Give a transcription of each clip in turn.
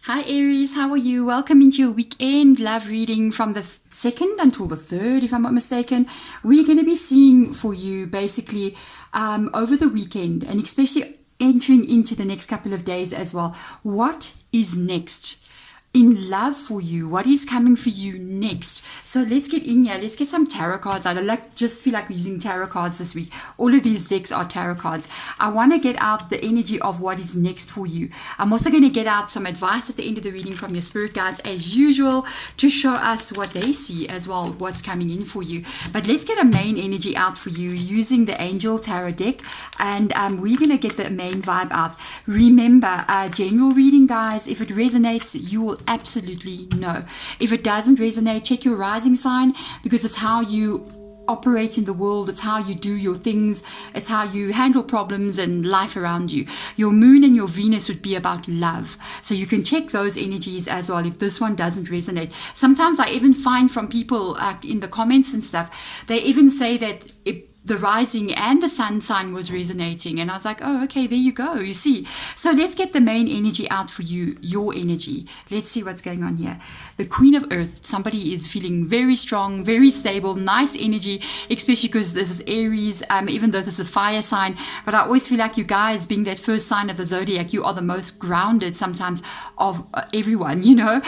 Hi Aries, how are you? Welcome into your weekend love reading from the 2nd until the 3rd, if I'm not mistaken. We're going to be seeing for you basically over the weekend and especially entering into the next couple of days as well. What is next in love for you? What is coming for you next? So let's get in here. Let's get some tarot cards out. Just feel like using tarot cards this week. All of these decks are tarot cards. I want to get out the energy of what is next for you. I'm also going to get out some advice at the end of the reading from your spirit guides as usual to show us what they see as well, what's coming in for you. But let's get a main energy out for you using the Angel Tarot deck, and we're going to get the main vibe out. Remember, general reading, guys, if it resonates, you will absolutely know. If it doesn't resonate, check your rising sign, because it's how you operate in the world, it's how you do your things, it's how you handle problems and life around you. Your moon and your Venus would be about love, so you can check those energies as well if this one doesn't resonate. Sometimes I even find from people in the comments and stuff, they even say that the rising and the sun sign was resonating, and I was like, oh, okay, there you go, you see. So let's get the main energy out for you, your energy. Let's see what's going on here. The Queen of Earth, somebody is feeling very strong, very stable, nice energy, especially because this is Aries, even though this is a fire sign. But I always feel like you guys, being that first sign of the zodiac, you are the most grounded sometimes of everyone, you know.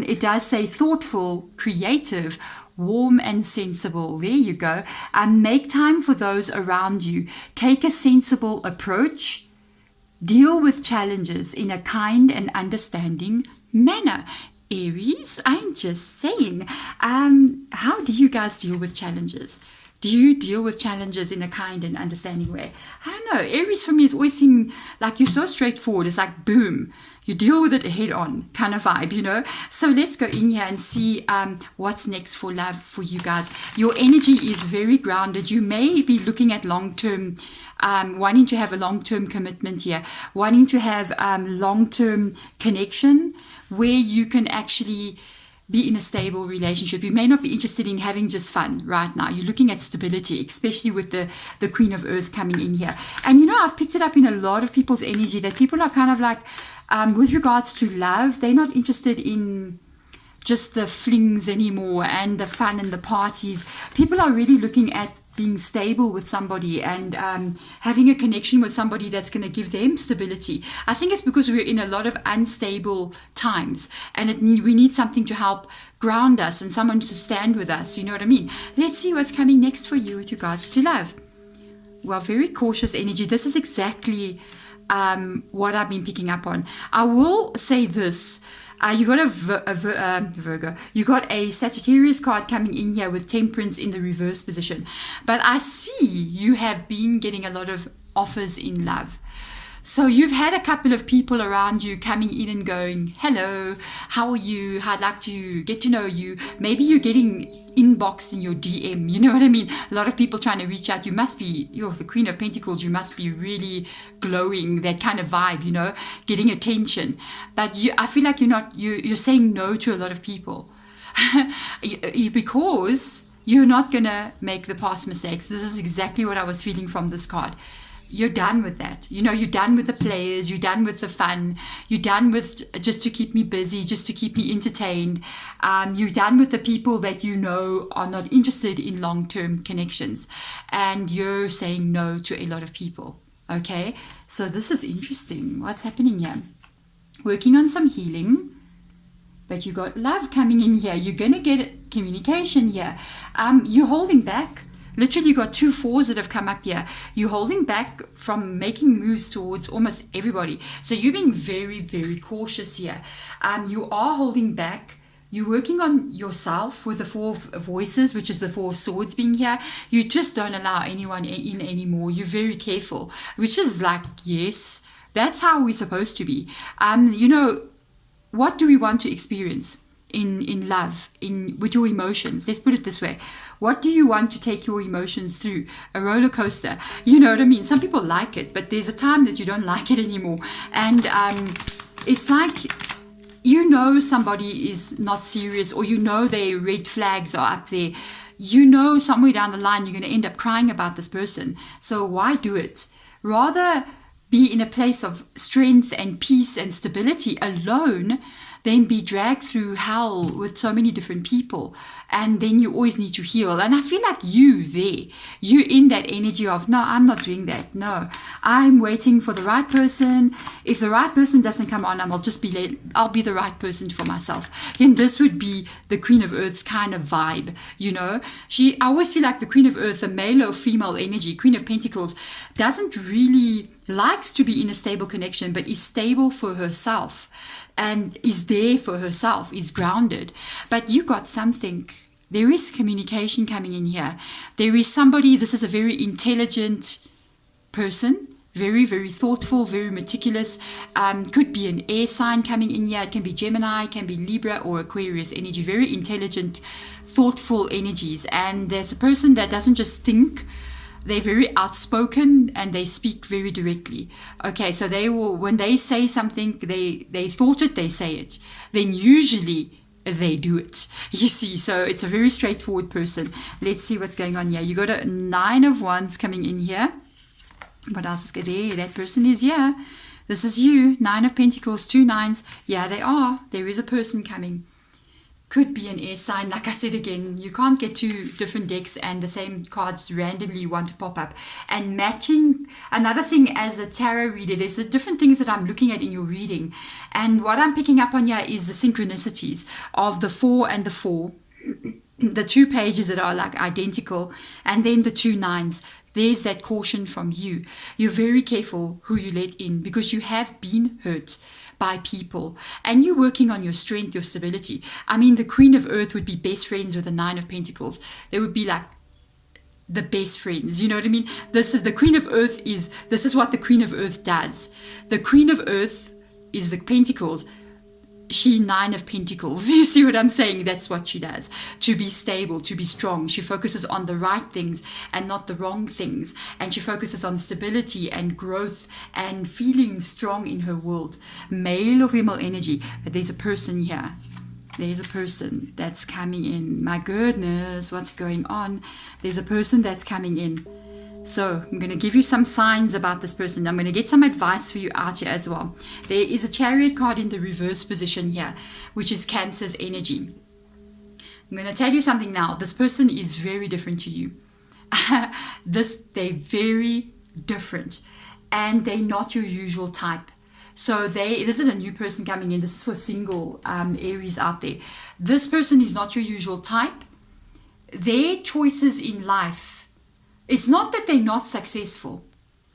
It does say thoughtful, creative, warm and sensible. There you go. And make time for those around you. Take a sensible approach. Deal with challenges in a kind and understanding manner. Aries, I'm just saying. How do you guys deal with challenges? Do you deal with challenges in a kind and understanding way? I don't know. Aries for me has always seemed like you're so straightforward. It's like, boom, you deal with it head on kind of vibe, you know. So let's go in here and see what's next for love for you guys. Your energy is very grounded. You may be looking at long-term, wanting to have a long-term commitment here, wanting to have long-term connection where you can actually be in a stable relationship. You may not be interested in having just fun right now. You're looking at stability, especially with the Queen of Earth coming in here. And you know, I've picked it up in a lot of people's energy that people are kind of like, with regards to love, they're not interested in just the flings anymore and the fun and the parties. People are really looking at being stable with somebody and having a connection with somebody that's going to give them stability. I think it's because we're in a lot of unstable times, and we need something to help ground us and someone to stand with us. You know what I mean? Let's see what's coming next for you with regards to love. Well, very cautious energy. This is exactly what I've been picking up on. I will say this. You got a Virgo. You got a Sagittarius card coming in here with Temperance in the reverse position. But I see you have been getting a lot of offers in love. So you've had a couple of people around you coming in and going, hello, how are you? I'd like to get to know you. Maybe you're getting inboxed in your DM, you know what I mean? A lot of people trying to reach out. You must be, you're the Queen of Pentacles, you must be really glowing, that kind of vibe, you know, getting attention. But I feel like you're saying no to a lot of people because you're not gonna make the past mistakes. This is exactly what I was feeling from this card. You're done with that. You know, you're done with the players, you're done with the fun, you're done with just to keep me busy, just to keep me entertained. You're done with the people that you know are not interested in long-term connections. And you're saying no to a lot of people. Okay? So this is interesting. What's happening here? Working on some healing. But you got love coming in here. You're going to get communication here. You're holding back. Literally, you got 2 4s that have come up here. You're holding back from making moves towards almost everybody. So you're being very, very cautious here. You are holding back. You're working on yourself with the 4 of voices, which is the 4 of swords being here. You just don't allow anyone in anymore. You're very careful, which is like, yes, that's how we're supposed to be. You know, what do we want to experience in love, with your emotions? Let's put it this way. What do you want to take your emotions through? A roller coaster. You know what I mean? Some people like it, but there's a time that you don't like it anymore. And it's like, you know, somebody is not serious, or you know their red flags are up there. You know somewhere down the line you're going to end up crying about this person. So why do it? Rather be in a place of strength and peace and stability alone than be dragged through hell with so many different people. And then you always need to heal. And I feel like you're in that energy of, no, I'm not doing that. No, I'm waiting for the right person. If the right person doesn't come on, I'll be the right person for myself. And this would be the Queen of Earth's kind of vibe, I always feel like the Queen of Earth, the male or female energy, Queen of Pentacles, doesn't really likes to be in a stable connection, but is stable for herself and is there for herself, is grounded. But you got something. There is communication coming in here. There is somebody, this is a very intelligent person, very, very thoughtful, very meticulous. Could be an air sign coming in here. It can be Gemini, it can be Libra or Aquarius energy. Very intelligent, thoughtful energies. And there's a person that doesn't just think, they're very outspoken and they speak very directly. Okay, so they will, when they say something, they thought it, they say it. Then usually they do it. You see, so it's a very straightforward person. Let's see what's going on here. You got a 9 of Wands coming in here. What else is there? That person is here. This is you. 9 of Pentacles, 2 9s. Yeah, they are. There is a person coming. Could be an air sign. Like I said again, you can't get 2 different decks and the same cards randomly want to pop up. And matching, another thing as a tarot reader, there's the different things that I'm looking at in your reading. And what I'm picking up on here is the synchronicities of the 4 and the 4. The 2 pages that are like identical. And then the 2 9s. There's that caution from you. You're very careful who you let in because you have been hurt by people and you're working on your strength, your stability. I mean, the Queen of Earth would be best friends with the 9 of Pentacles. They would be like the best friends. You know what I mean? This is what the Queen of Earth does. The Queen of Earth is the Pentacles. She 9 of Pentacles. You see what I'm saying? That's what she does. To be stable, to be strong. She focuses on the right things and not the wrong things. And she focuses on stability and growth and feeling strong in her world. Male or female energy. But there's a person here. There's a person that's coming in. My goodness, what's going on? There's a person that's coming in. So I'm going to give you some signs about this person. I'm going to get some advice for you out here as well. There is a Chariot card in the reverse position here, which is Cancer's energy. I'm going to tell you something now. This person is very different to you. They're very different. And they're not your usual type. So this is a new person coming in. This is for single Aries out there. This person is not your usual type. Their choices in life, it's not that they're not successful.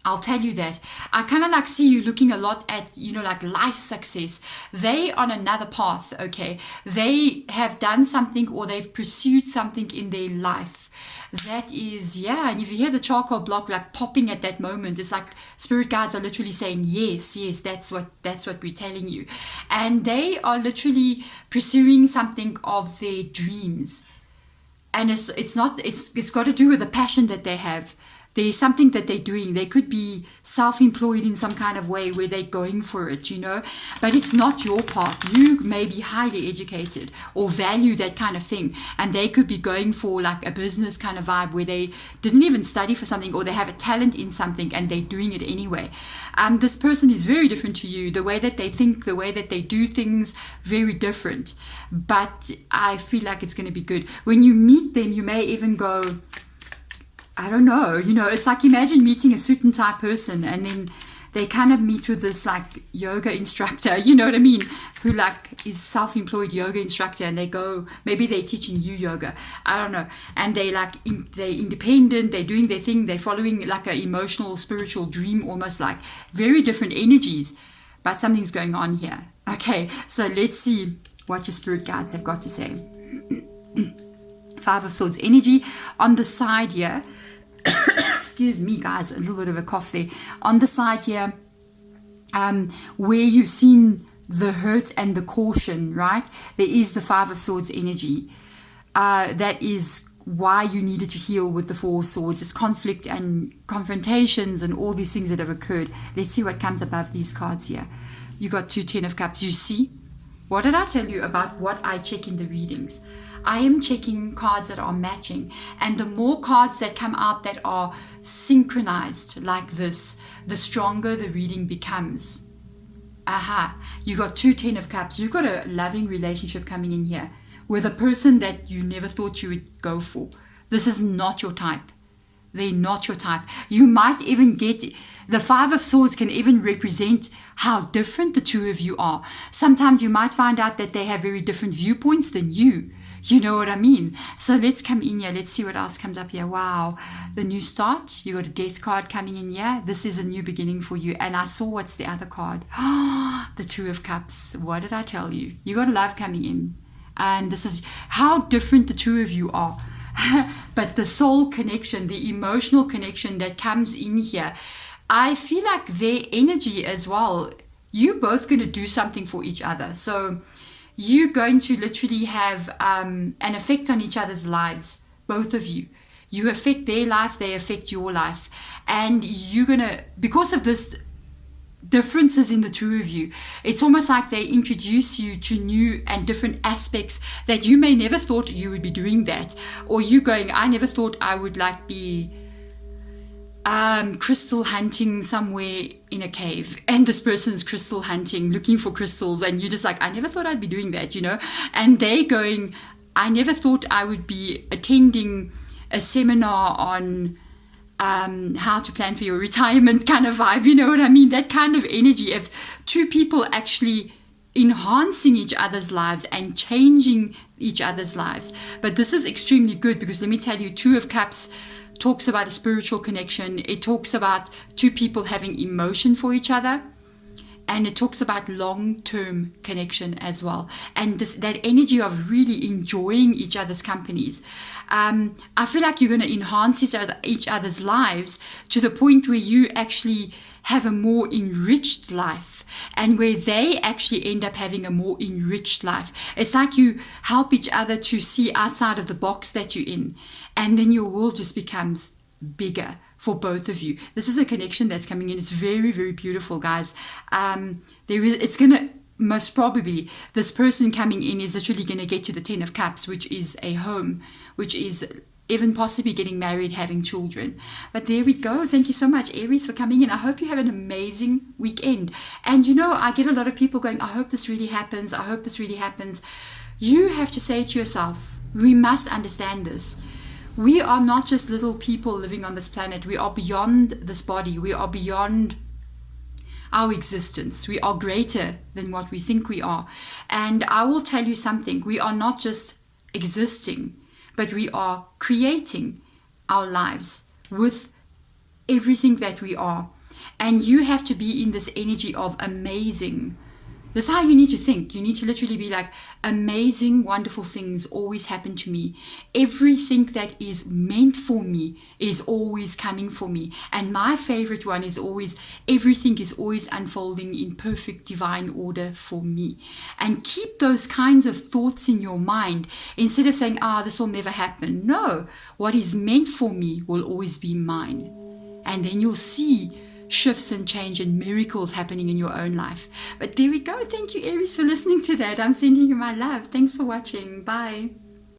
I'll tell you that. I kind of like see you looking a lot at, like life success. They on another path, okay? They have done something or they've pursued something in their life. That is, yeah, and if you hear the charcoal block like popping at that moment, it's like spirit guides are literally saying, yes, that's what we're telling you. And they are literally pursuing something of their dreams. And it's got to do with the passion that they have. There's something that they're doing. They could be self-employed in some kind of way where they're going for it, But it's not your path. You may be highly educated or value that kind of thing. And they could be going for like a business kind of vibe where they didn't even study for something or they have a talent in something and they're doing it anyway. This person is very different to you. The way that they think, the way that they do things, very different. But I feel like it's going to be good. When you meet them, you may even go, I don't know, it's like imagine meeting a certain type person and then they kind of meet with this like yoga instructor, you know what I mean, who like is self-employed yoga instructor and they go, maybe they're teaching you yoga, I don't know, and they like, they're independent, they're doing their thing, they're following like an emotional, spiritual dream, almost like very different energies, but something's going on here. Okay, so let's see what your spirit guides have got to say. 5 of Swords energy on the side here. Excuse me, guys, a little bit of a cough there. On the side here, where you've seen the hurt and the caution, right? There is the 5 of Swords energy. That is why you needed to heal with the 4 of Swords. It's conflict and confrontations and all these things that have occurred. Let's see what comes above these cards here. You got 2 10 of Cups. You see? What did I tell you about what I check in the readings? I am checking cards that are matching. And the more cards that come out that are synchronized like this, the stronger the reading becomes. Aha, you got 2 Ten of Cups. You've got a loving relationship coming in here with a person that you never thought you would go for. This is not your type. They're not your type. You might even get, the Five of Swords can even represent how different the two of you are. Sometimes you might find out that they have very different viewpoints than you. You know what I mean? So let's come in here. Let's see what else comes up here. Wow. The new start. You got a Death card coming in here. This is a new beginning for you. And I saw, what's the other card? The Two of Cups. What did I tell you? You got love coming in. And this is how different the two of you are. But the soul connection, the emotional connection that comes in here, I feel like their energy as well, you're both going to do something for each other. So you're going to literally have an effect on each other's lives, both of you. You affect their life, they affect your life. And you're going to, because of this differences in the two of you, it's almost like they introduce you to new and different aspects that you may never thought you would be doing that, or you going, I never thought I would like be crystal hunting somewhere in a cave, and this person's crystal hunting, looking for crystals, and you're just like, I never thought I'd be doing that, you know. And they going, I never thought I would be attending a seminar on how to plan for your retirement kind of vibe, you know what I mean? That kind of energy of two people actually enhancing each other's lives and changing each other's lives. But this is extremely good, because let me tell you, Two of Cups talks about a spiritual connection. It talks about two people having emotion for each other. And it talks about long-term connection as well. And that energy of really enjoying each other's companies. I feel like you're going to enhance each other's lives to the point where you actually have a more enriched life, and where they actually end up having a more enriched life. It's like you help each other to see outside of the box that you're in. And then your world just becomes bigger for both of you. This is a connection that's coming in. It's very, very beautiful, guys. It's going to, most probably, this person coming in is literally going to get to the Ten of Cups, which is a home, which is even possibly getting married, having children. But there we go. Thank you so much, Aries, for coming in. I hope you have an amazing weekend. And you know, I get a lot of people going, I hope this really happens. I hope this really happens. You have to say to yourself, we must understand this. We are not just little people living on this planet. We are beyond this body. We are beyond our existence. We are greater than what we think we are. And I will tell you something. We are not just existing, but we are creating our lives with everything that we are. And you have to be in this energy of amazing. This is how you need to think. You need to literally be like, amazing, wonderful things always happen to me. Everything that is meant for me is always coming for me. And my favorite one is always, everything is always unfolding in perfect divine order for me. And keep those kinds of thoughts in your mind instead of saying, this will never happen. No, what is meant for me will always be mine. And then you'll see shifts and change and miracles happening in your own life. But there we go. Thank you, Aries, for listening to that. I'm sending you my love. Thanks for watching. Bye.